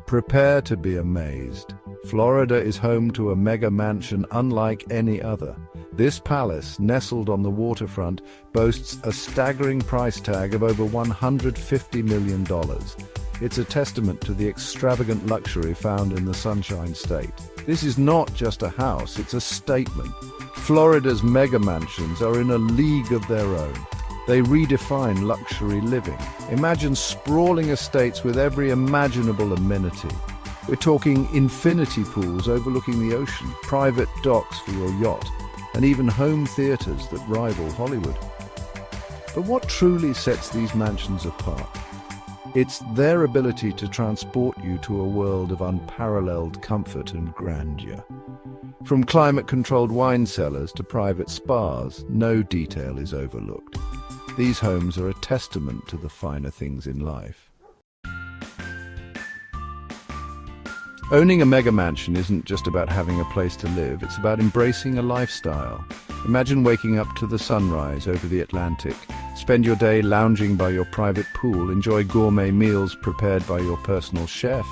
Prepare to be amazed. Florida is home to a mega mansion unlike any other. This palace, nestled on the waterfront, boasts a staggering price tag of over $150 million. It's a testament to the extravagant luxury found in the Sunshine State. This is not just a house, it's a statement. Florida's mega mansions are in a league of their own. They redefine luxury living. Imagine sprawling estates with every imaginable amenity. We're talking infinity pools overlooking the ocean, private docks for your yacht, and even home theaters that rival Hollywood. But what truly sets these mansions apart? It's their ability to transport you to a world of unparalleled comfort and grandeur. From climate-controlled wine cellars to private spas, no detail is overlooked. These homes are a testament to the finer things in life. Owning a mega mansion isn't just about having a place to live, it's about embracing a lifestyle. Imagine waking up to the sunrise over the Atlantic. Spend your day lounging by your private pool, enjoy gourmet meals prepared by your personal chef.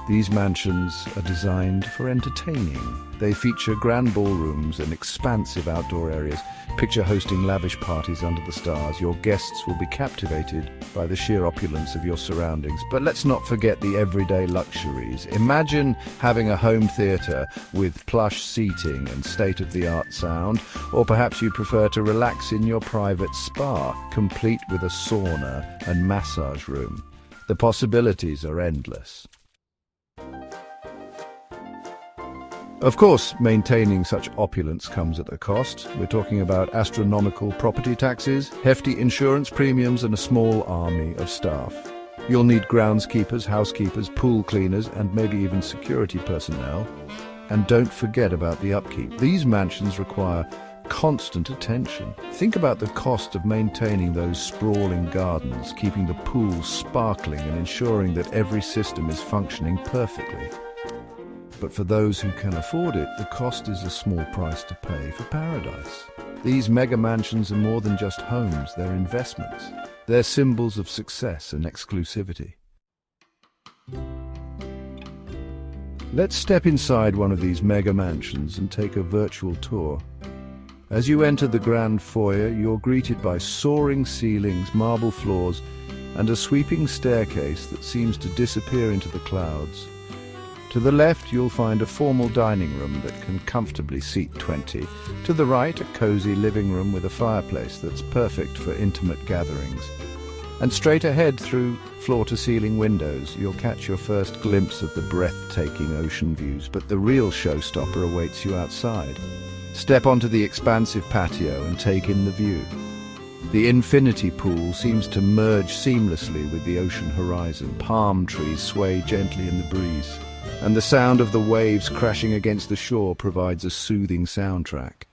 These mansions are designed for entertaining. They feature grand ballrooms and expansive outdoor areas. Picture hosting lavish parties under the stars. Your guests will be captivated by the sheer opulence of your surroundings. But let's not forget the everyday luxuries. Imagine having a home theater with plush seating and state-of-the-art sound, or perhaps you prefer to relax in your private spa, complete with a sauna and massage room. The possibilities are endless. Of course, maintaining such opulence comes at a cost. We're talking about astronomical property taxes, hefty insurance premiums, and a small army of staff. You'll need groundskeepers, housekeepers, pool cleaners, and maybe even security personnel. And don't forget about the upkeep. These mansions require constant attention. Think about the cost of maintaining those sprawling gardens, keeping the pool sparkling, and ensuring that every system is functioning perfectly. But for those who can afford it, the cost is a small price to pay for paradise. These mega mansions are more than just homes, they're investments. They're symbols of success and exclusivity. Let's step inside one of these mega mansions and take a virtual tour. As you enter the grand foyer, you're greeted by soaring ceilings, marble floors, and a sweeping staircase that seems to disappear into the clouds. To the left, you'll find a formal dining room that can comfortably seat 20. To the right, a cozy living room with a fireplace that's perfect for intimate gatherings. And straight ahead, through floor-to-ceiling windows, you'll catch your first glimpse of the breathtaking ocean views, but the real showstopper awaits you outside. Step onto the expansive patio and take in the view. The infinity pool seems to merge seamlessly with the ocean horizon. Palm trees sway gently in the breeze, and the sound of the waves crashing against the shore provides a soothing soundtrack.